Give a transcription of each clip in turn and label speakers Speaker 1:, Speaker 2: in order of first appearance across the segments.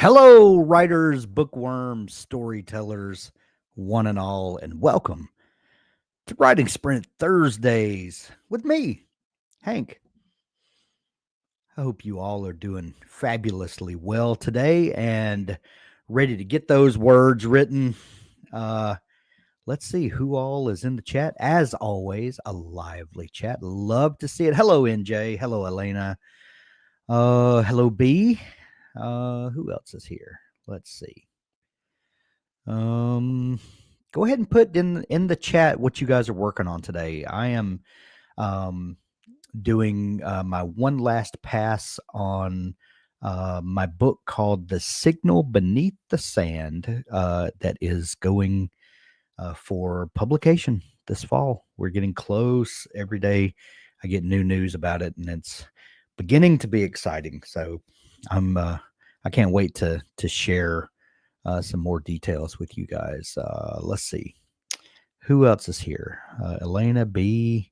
Speaker 1: Hello, writers, bookworms, storytellers, one and all, and welcome to Writing Sprint Thursdays with me, Hank. I hope you all are doing fabulously well today and ready to get those words written. Uh, let's see who all is in the chat. As always, a lively chat. Love to see it. Hello, NJ. Hello, Elena. Hello, B. Who else is here? Let's see. Go ahead and put in the chat what you guys are working on today. I am um, doing my one last pass on my book called "The Signal Beneath the Sand" that is going for publication this fall. We're getting close. Every day, I get new news about it, and it's beginning to be exciting. So I can't wait to share some more details with you guys. Let's see. Who else is here? Elena B.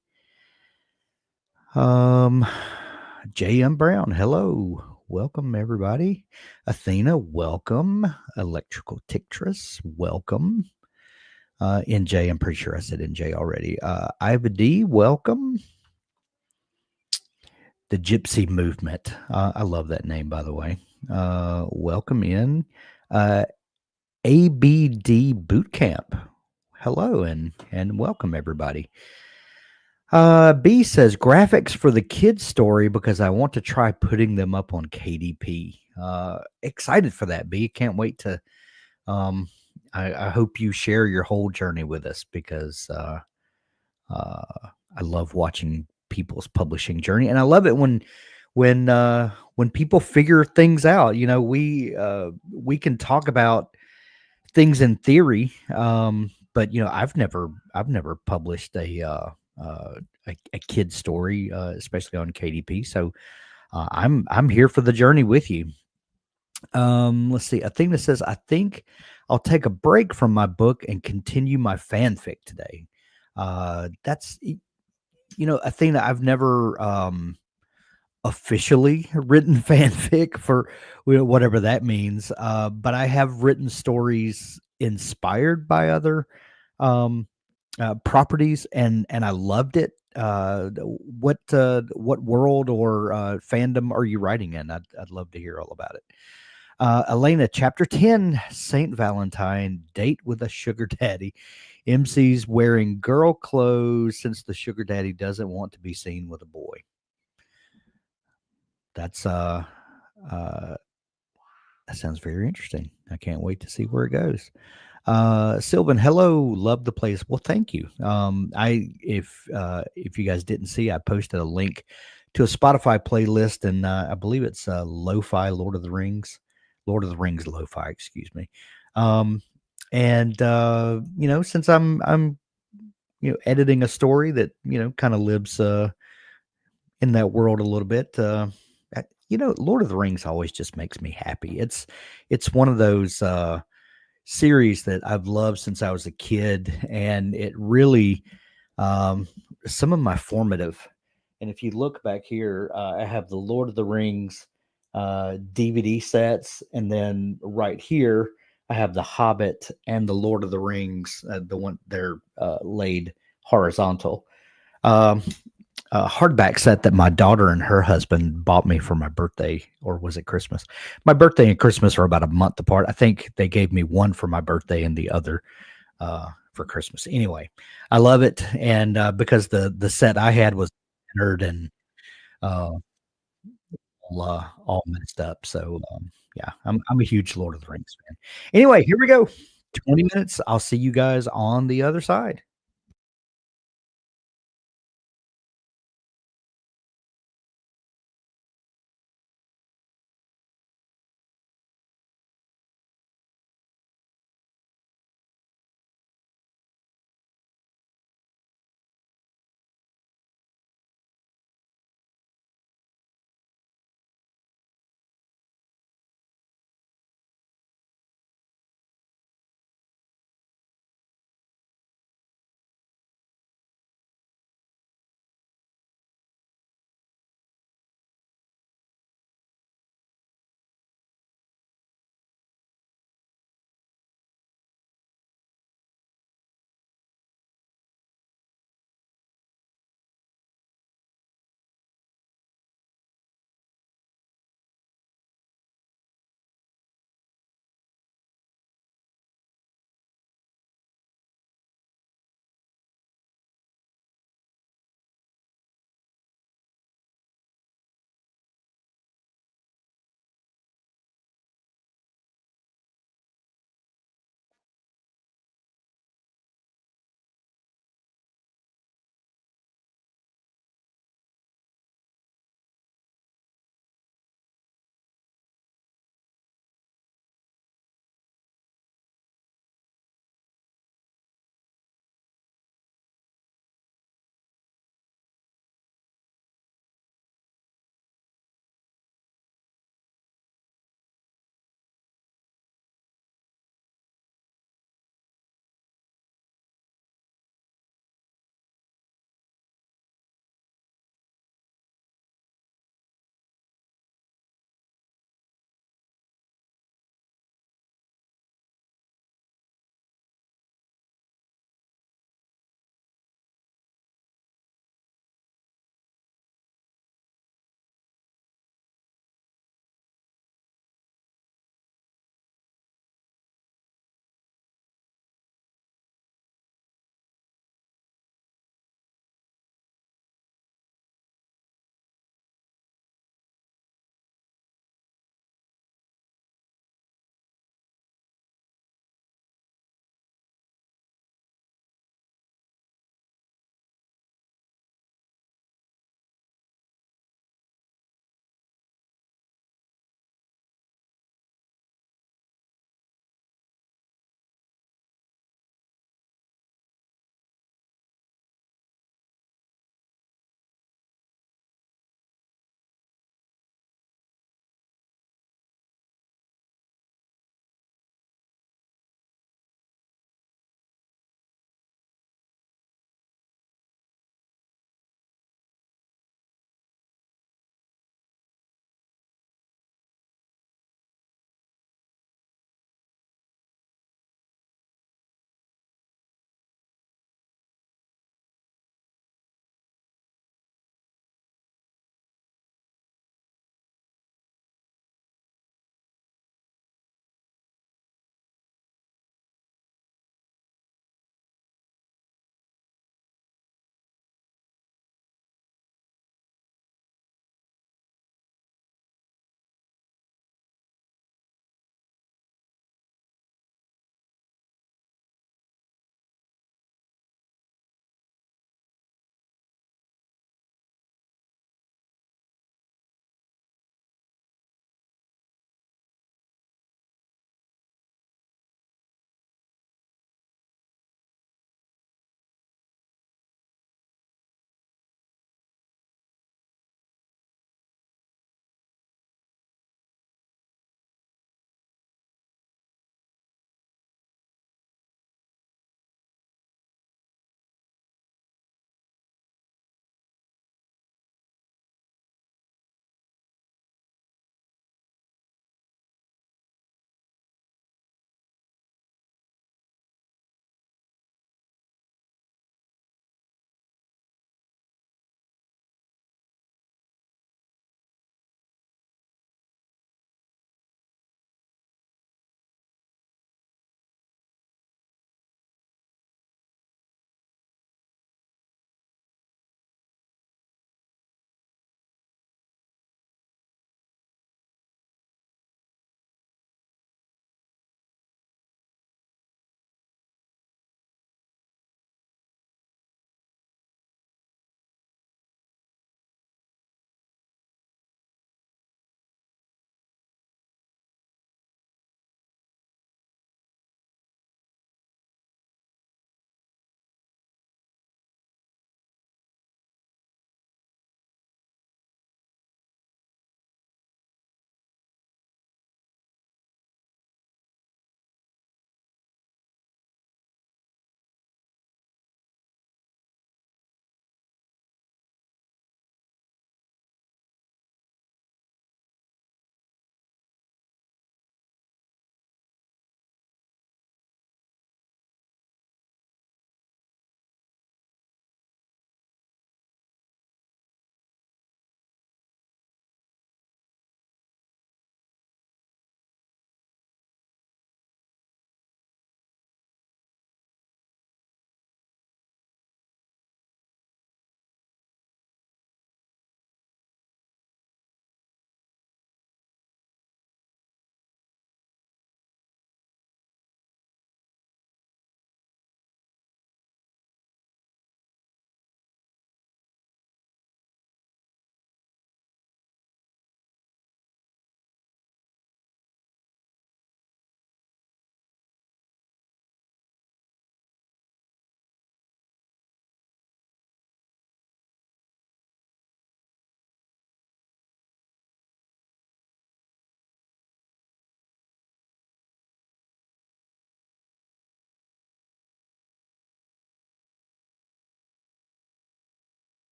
Speaker 1: Um, J.M. Brown. Hello. Welcome, everybody. Athena, welcome. Electrical Tictress, welcome. NJ, I'm pretty sure I said NJ already. Iva D, welcome. The Gypsy Movement. I love that name, by the way. Welcome in. ABD Bootcamp. Hello and welcome everybody. B says graphics for the kids story because I want to try putting them up on KDP. Excited for that, B. Can't wait to. I hope you share your whole journey with us because I love watching people's publishing journey, and I love it when people figure things out. You know, we can talk about things in theory, but I've never published a kid story, especially on KDP. So I'm here for the journey with you. Let's see. A thing that says I think I'll take a break from my book and continue my fanfic today. That's a thing that I've never officially written fanfic for whatever that means. But I have written stories inspired by other um, properties, and I loved it. What world or fandom are you writing in? I'd love to hear all about it. Elena, chapter 10, Saint Valentine, date with a sugar daddy. MC's wearing girl clothes since the sugar daddy doesn't want to be seen with a boy. That's uh that sounds very interesting. I can't wait to see where it goes. Sylvan, hello, love the place. Well, thank you. If you guys didn't see, I posted a link to a Spotify playlist, and I believe it's Lo-Fi Lord of the Rings Lo-Fi, excuse me. And since I'm editing a story that kind of lives in that world a little bit. Lord of the Rings always just makes me happy. It's one of those series that I've loved since I was a kid, and it really some of my formative. And if you look back here, I have the Lord of the Rings DVD sets, and then right here I have the Hobbit and the Lord of the Rings. The one they're laid horizontal. Um, a hardback set that my daughter and her husband bought me for my birthday, or was it Christmas? My birthday and Christmas are about a month apart. I think they gave me one for my birthday and the other for Christmas. Anyway, I love it, and because the set I had was nerd and uh, all messed up. So yeah, I'm a huge Lord of the Rings fan. Anyway, here we go. 20 minutes. I'll see you guys on the other side.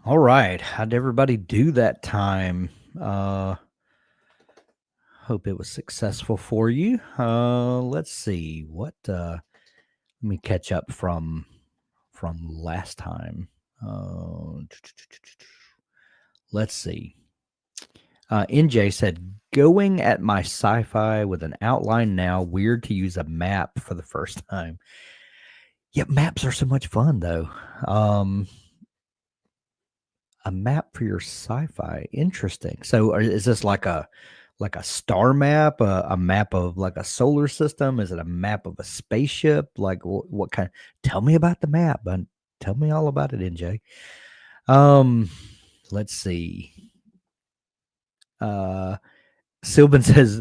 Speaker 1: All right. How'd everybody do that time? Hope it was successful for you. Let's see what. Let me catch up from last time. Uh, let's see. NJ said, "Going at my sci-fi with an outline now. Weird to use a map for the first time. Yeah, maps are so much fun though. Um, A map for your sci-fi. Interesting. So, is this like a star map, a map of like a solar system? Is it a map of a spaceship? Like what kind? Tell me about the map, but tell me all about it, NJ. Um, let's see. Uh, Sylvan says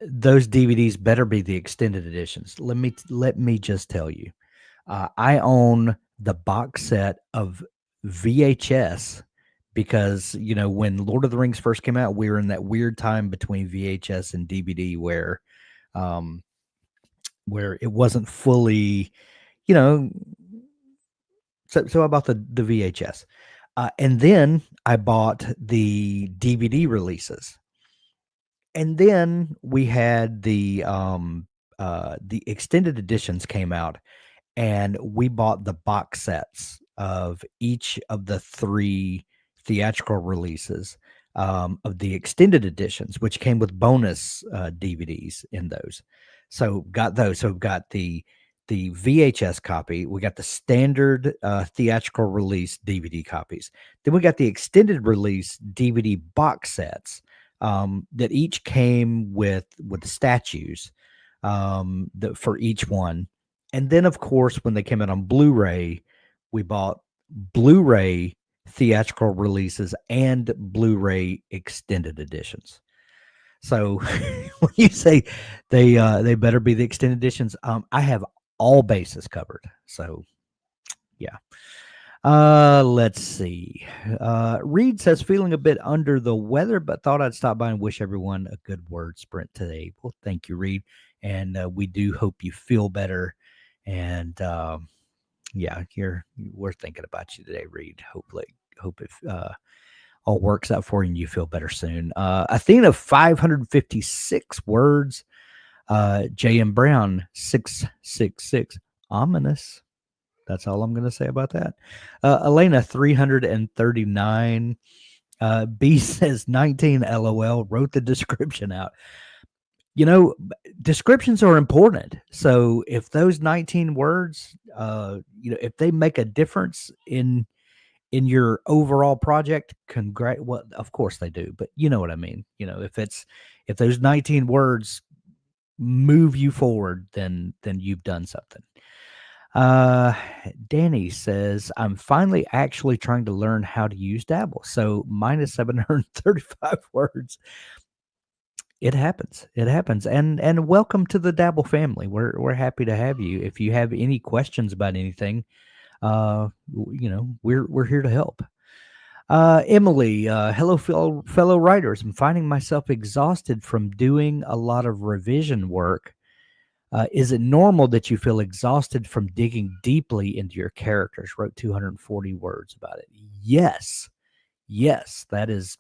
Speaker 1: those DVDs better be the extended editions. Let me just tell you. I own the box set of VHS because, when Lord of the Rings first came out, we were in that weird time between VHS and DVD um, where it wasn't fully, you know. So I bought the VHS, and then I bought the DVD releases, and then we had the extended editions came out, and we bought the box sets of each of the 3 theatrical releases, of the extended editions, which came with bonus, DVDs in those. So, got those. So, we've got the VHS copy, we got the standard, theatrical release DVD copies. Then we got the extended release DVD box sets, that each came with statues, for each one. And then, of course, when they came out on Blu-ray, we bought Blu-ray theatrical releases and Blu-ray extended editions. So when you say they better be the extended editions, I have all bases covered. So yeah. Let's see. Reed says feeling a bit under the weather, but thought I'd stop by and wish everyone a good word sprint today. Well, thank you, Reed, and we do hope you feel better. And yeah, we're thinking about you today, Reed. Hope if all works out for you and you feel better soon. Athena 556 words. J.M. Brown 666 ominous. That's all I'm going to say about that. Elena 339. B says 19 LOL. Wrote the description out. Descriptions are important. So if those 19 words, if they make a difference in your overall project, well, of course they do, but you know what I mean. If those 19 words move you forward, then you've done something. Danny says, I'm finally actually trying to learn how to use Dabble. So minus 735 words. It happens. It happens. And welcome to the Dabble family. We're happy to have you. If you have any questions about anything, we're here to help. Emily, hello, fellow writers. I'm finding myself exhausted from doing a lot of revision work. Is it normal that you feel exhausted from digging deeply into your characters? Wrote 240 words about it. Yes, that is.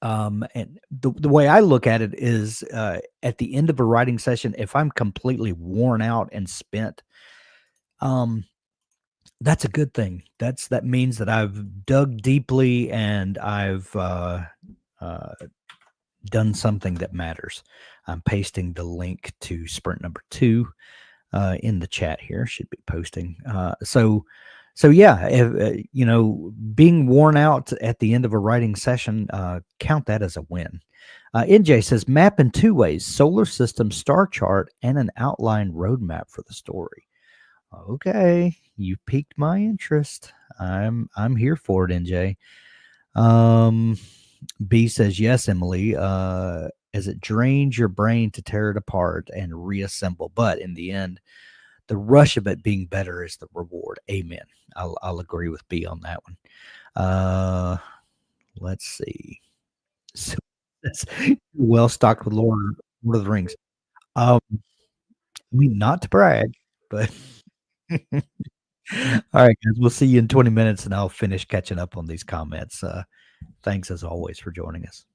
Speaker 1: And the way I look at it is, at the end of a writing session, if I'm completely worn out and spent, um, that's a good thing. That means that I've dug deeply and I've uh, done something that matters. I'm pasting the link to sprint number 2 in the chat here. Should be posting. So yeah, if, being worn out at the end of a writing session, count that as a win. NJ says map in 2 ways: solar system star chart and an outline roadmap for the story. Okay, you piqued my interest. I'm here for it, NJ. B says yes, Emily. As it drains your brain to tear it apart and reassemble, but in the end, the rush of it being better is the reward. Amen. I'll agree with B on that one. Let's see. So that's well stocked with Lord of the Rings. I mean, not to brag, but All right, guys. We'll see you in 20 minutes, and I'll finish catching up on these comments. Thanks as always for joining us.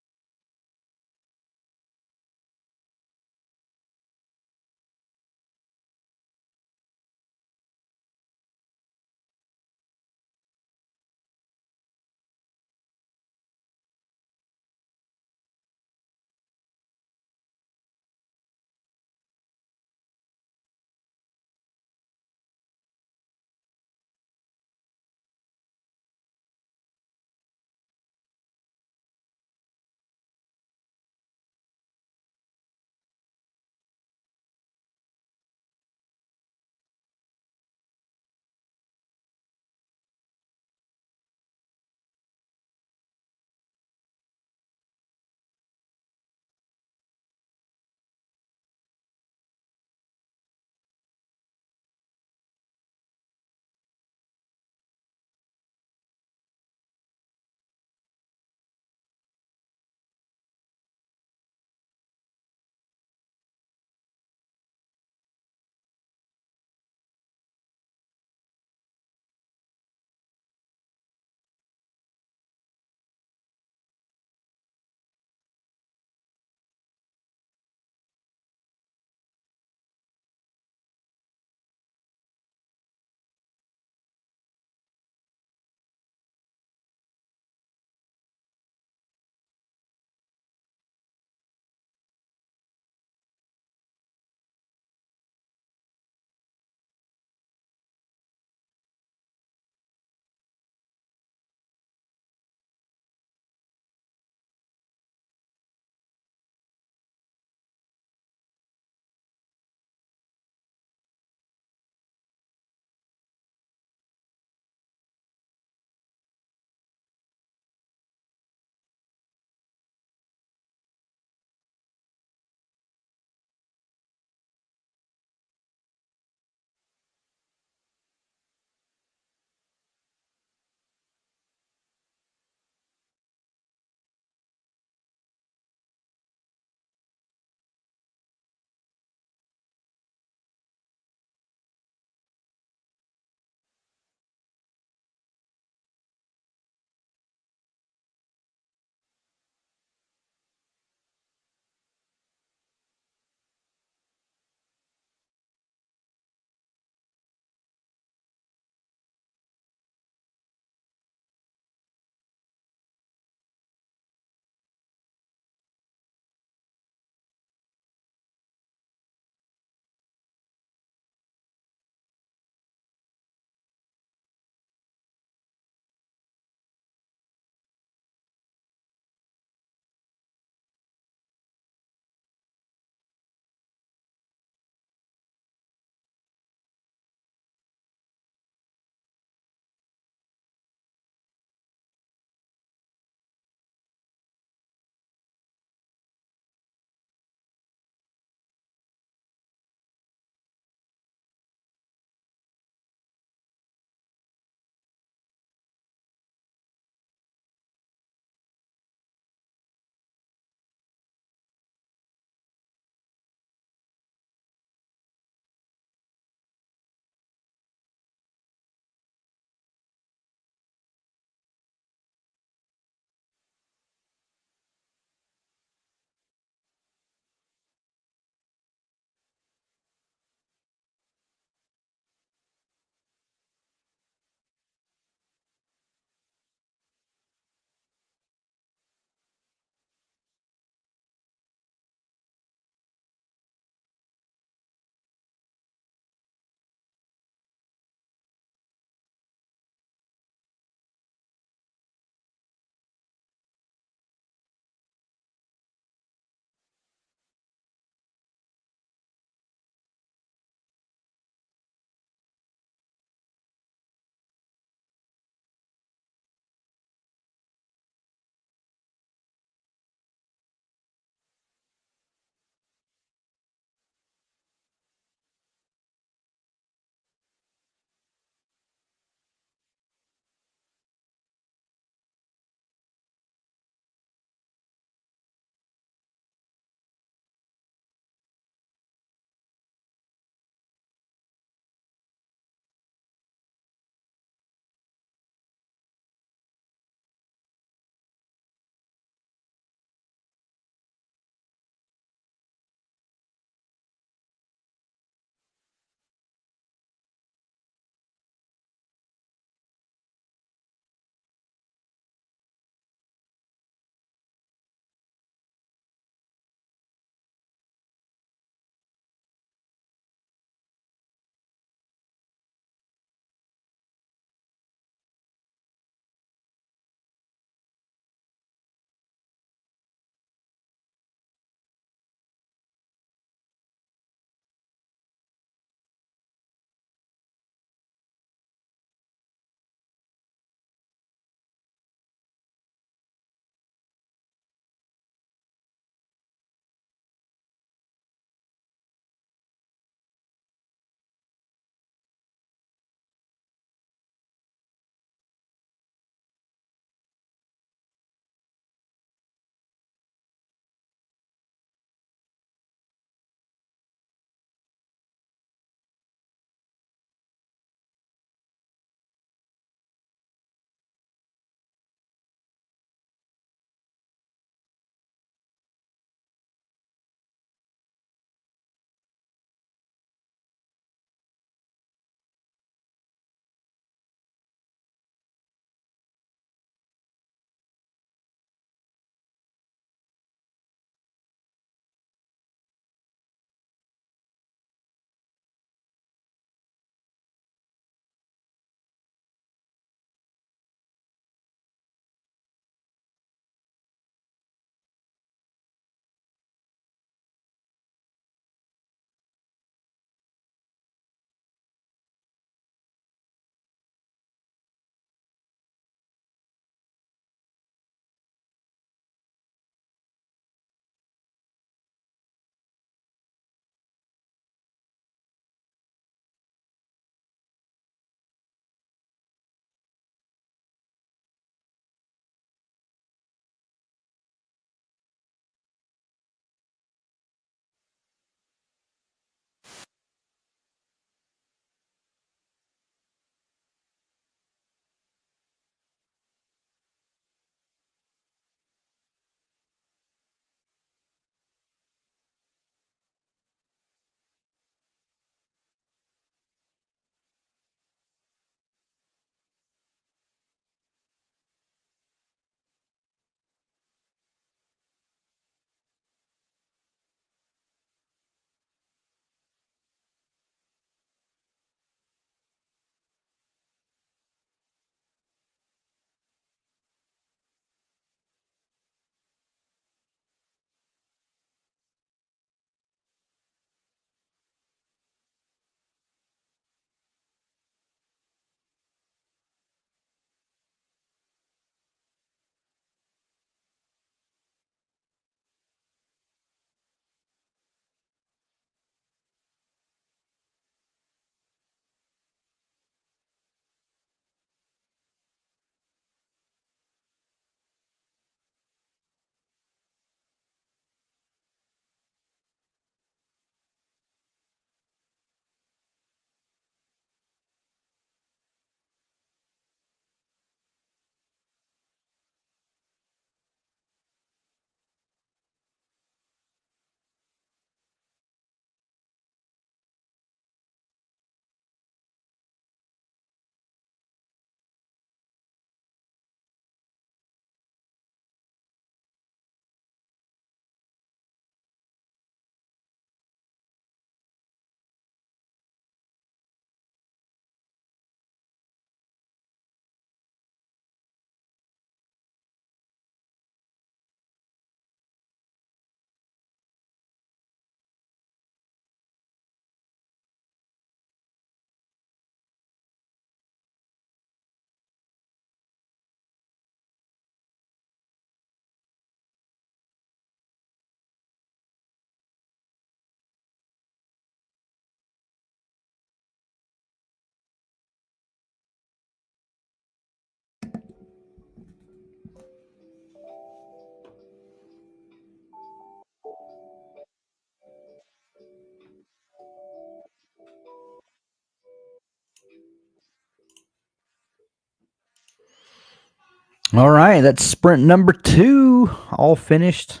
Speaker 1: All right, that's sprint number 2, all finished.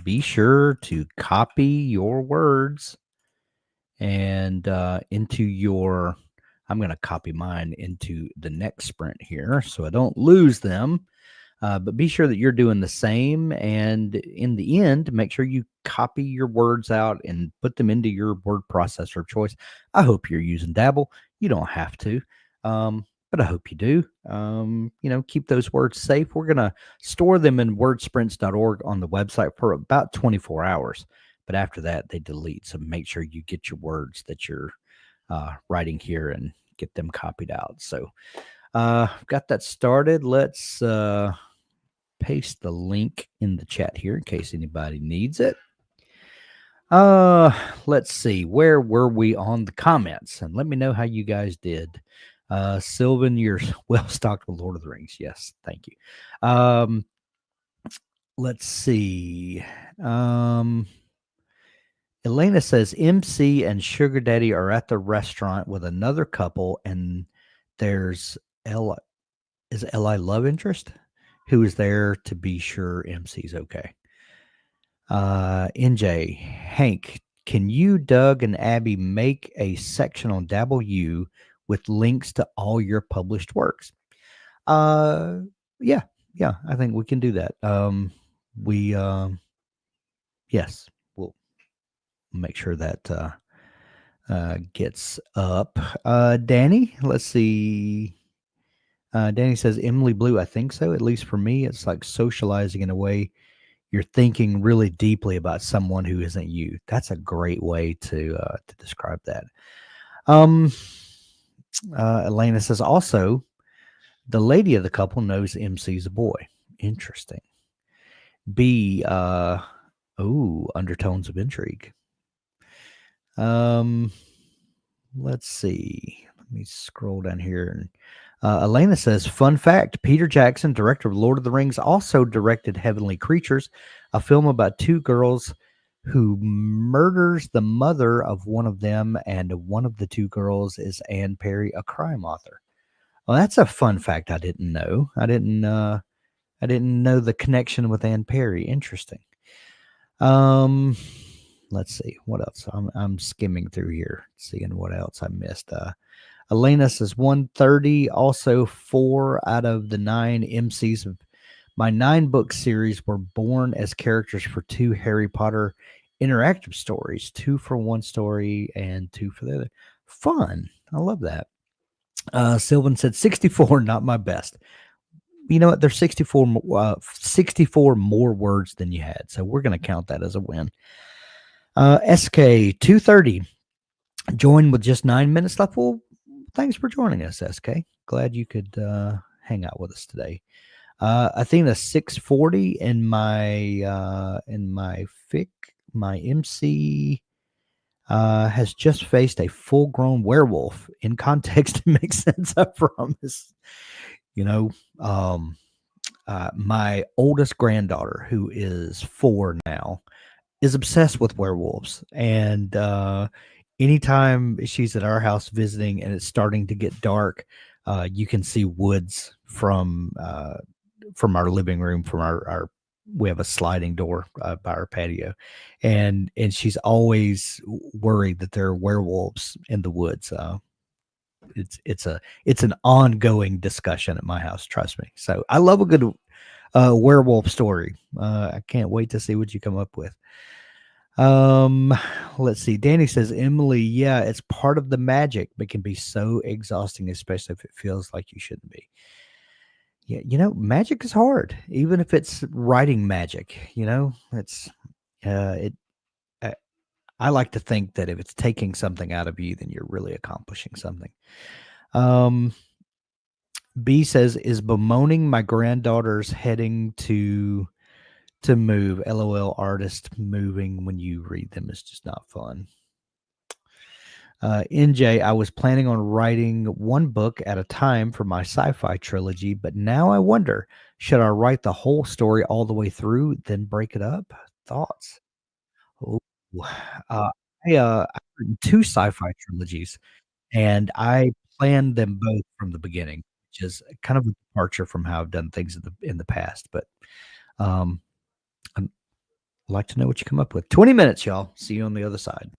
Speaker 1: Be sure to copy your words and into your. I'm going to copy mine into the next sprint here so I don't lose them. But be sure that you're doing the same. And in the end, make sure you copy your words out and put them into your word processor of choice. I hope you're using Dabble. You don't have to, but I hope you do. Keep those words safe. We're going to store them in wordsprints.org on the website for about 24 hours. But after that, they delete. So make sure you get your words that you're writing here and get them copied out. So got that started. Let's paste the link in the chat here in case anybody needs it. Let's see. Where were we on the comments? And let me know how you guys did. Sylvan, you're well stocked with Lord of the Rings. Yes, thank you. Let's see. Elena says MC and Sugar Daddy are at the restaurant with another couple, and there's Ella. Is Li love interest? Who is there to be sure MC's okay? NJ, Hank, can you, Doug, and Abby make a section on Dabble U with links to all your published works? Uh, yeah, yeah, I think we can do that. We, yes, we'll make sure that gets up. Danny, let's see. Danny says Emily Blue. I think so. At least for me, it's like socializing in a way you're thinking really deeply about someone who isn't you. That's a great way to describe that. Um, Elena says also the lady of the couple knows MC's a boy. Interesting. B. Undertones of intrigue. Um, let's see. Let me scroll down here. And Elena says, fun fact, Peter Jackson, director of Lord of the Rings, also directed Heavenly Creatures, a film about two girls who murders the mother of one of them, and one of the two girls is Anne Perry, a crime author. Well, that's a fun fact I didn't know. I didn't know the connection with Anne Perry. Interesting. Um, let's see what else. I'm skimming through here, seeing what else I missed. Elena says 130. Also, 4 out of the 9 MCs of my 9-book series were born as characters for 2 Harry Potter interactive stories, 2 for one story and 2 for the other. Fun. I love that. Sylvan said 64, not my best. You know what? There's 64 more words than you had. So we're going to count that as a win. SK 230. Join with just 9 minutes left. Well, thanks for joining us, SK. Glad you could hang out with us today. Athena 640 in my fic, my MC has just faced a full-grown werewolf. In context, it makes sense. I promise. You know, my oldest granddaughter, who is 4 now, is obsessed with werewolves, and anytime she's at our house visiting and it's starting to get dark, you can see woods from our living room, from our we have a sliding door by our patio, and she's always worried that there are werewolves in the woods. It's an ongoing discussion at my house. Trust me. So I love a good werewolf story. I can't wait to see what you come up with. Let's see. Danny says, Emily, yeah, it's part of the magic, but can be so exhausting, especially if it feels like you shouldn't be. Yeah, magic is hard, even if it's writing magic. It's it. I, I like to think that if it's taking something out of you, then you're really accomplishing something. Um, B says, is bemoaning my granddaughter's heading to move. LOL, artist moving when you read them is just not fun. NJ, I was planning on writing one book at a time for my sci-fi trilogy, but now I wonder, should I write the whole story all the way through, then break it up? Thoughts? Ooh, I've written 2 sci-fi trilogies, and I planned them both from the beginning. which is kind of a departure from how I've done things in the past, but, um, I'd like to know what you come up with. 20 minutes, y'all. See you on the other side.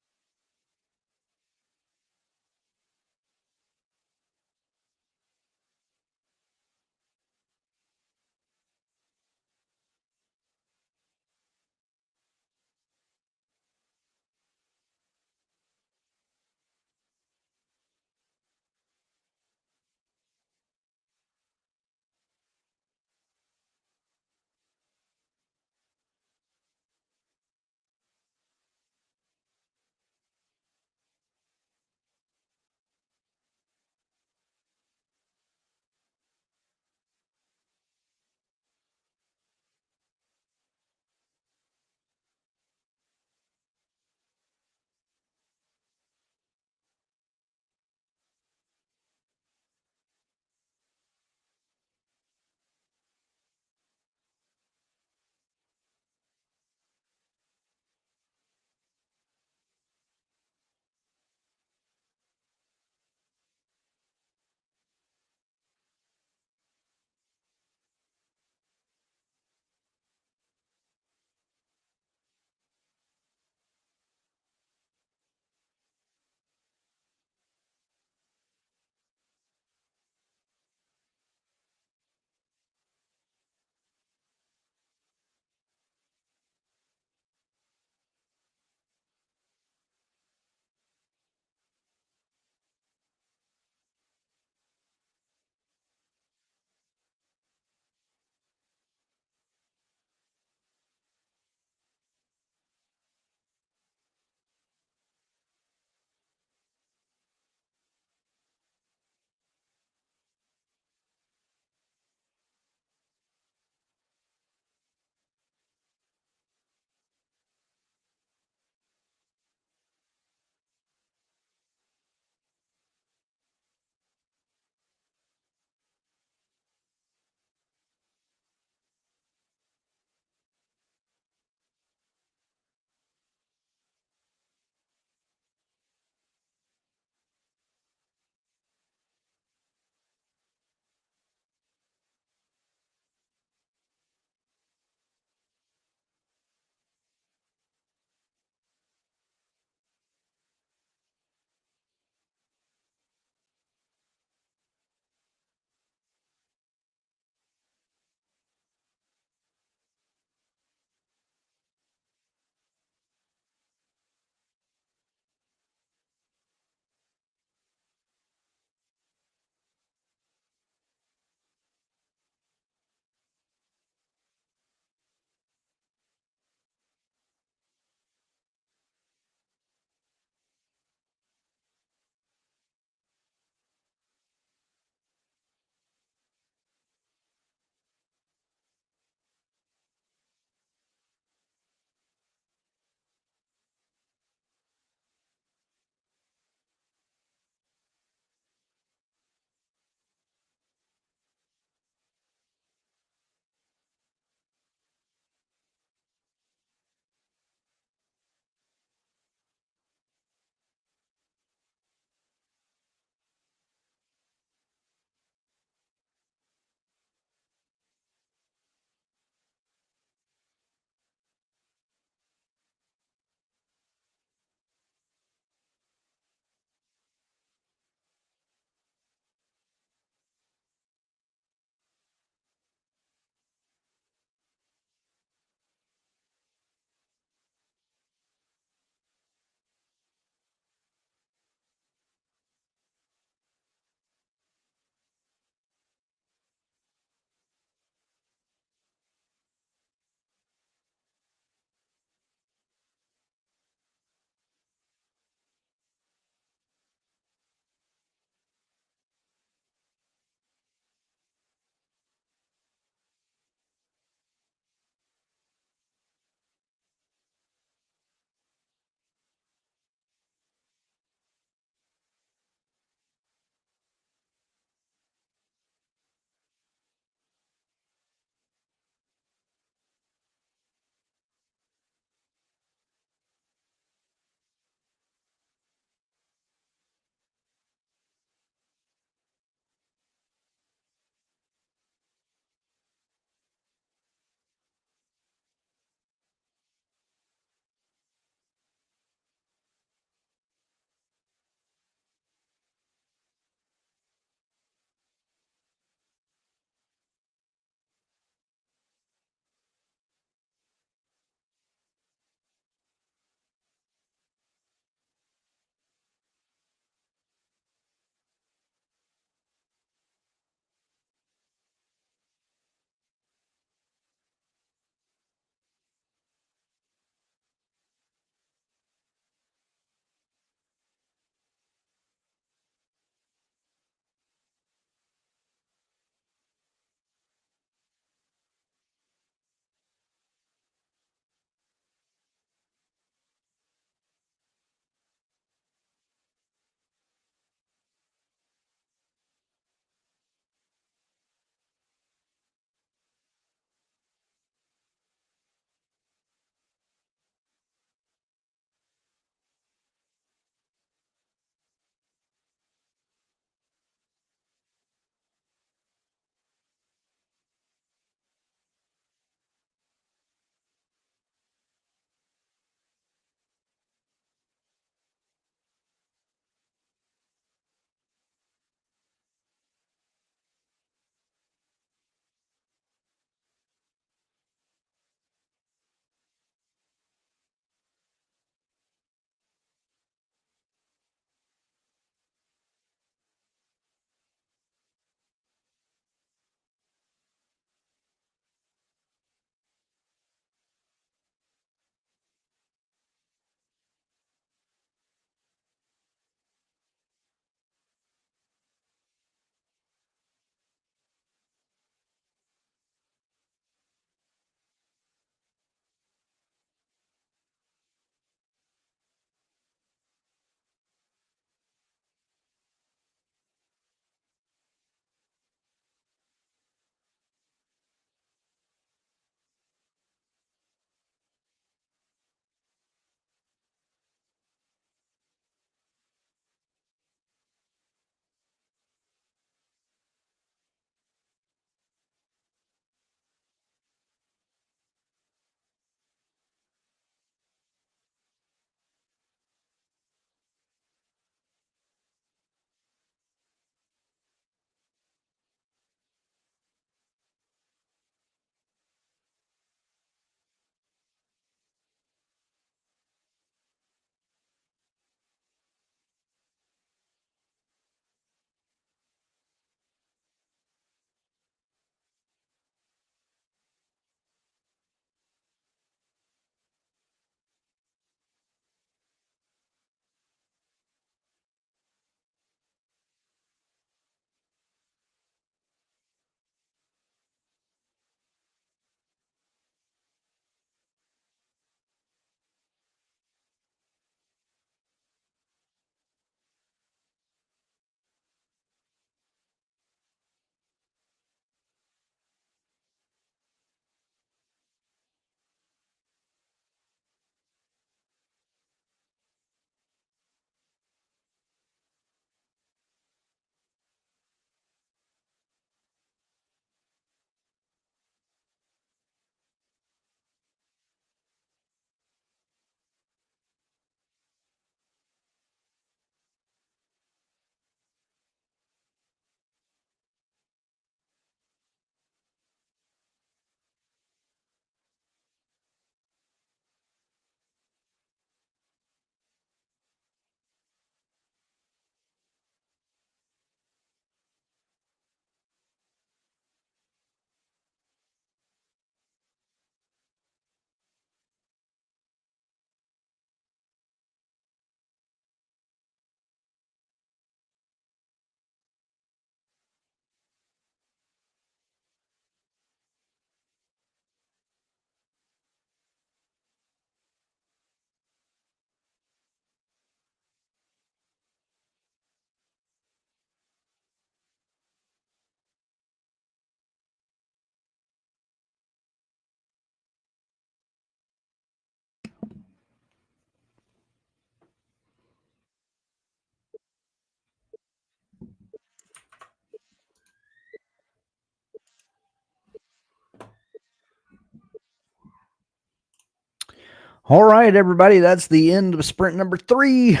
Speaker 1: All right, everybody, that's the end of sprint number 3. I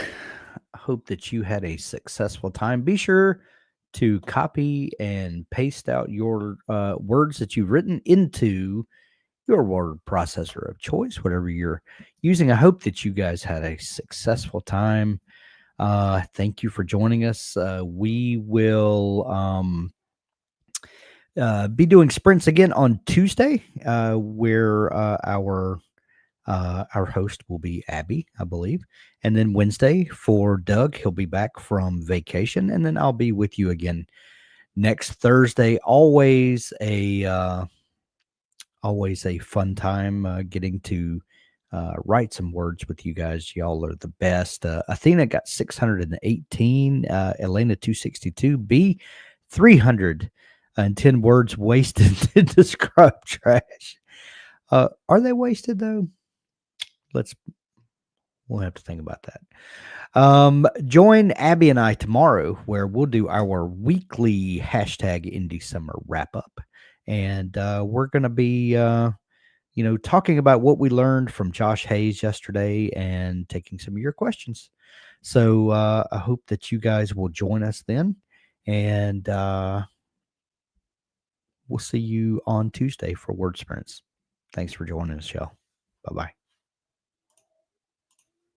Speaker 1: hope that you had a successful time. Be sure to copy and paste out your words that you've written into your word processor of choice, whatever you're using. I hope that you guys had a successful time. Thank you for joining us. We will be doing sprints again on Tuesday, where our host will be Abby, I believe. And then Wednesday for Doug, he'll be back from vacation. And then I'll be with you again next Thursday. Always a fun time getting to write some words with you guys. Y'all are the best. Athena got 618, Elena 262, B 310 words wasted to describe trash. Are they wasted though? We'll have to think about that. Join Abby and I tomorrow where we'll do our weekly hashtag Indie Summer wrap up. And we're going to be, talking about what we learned from Josh Hayes yesterday and taking some of your questions. So I hope that you guys will join us then. And we'll see you on Tuesday for Word Sprints. Thanks for joining us, y'all. Bye-bye.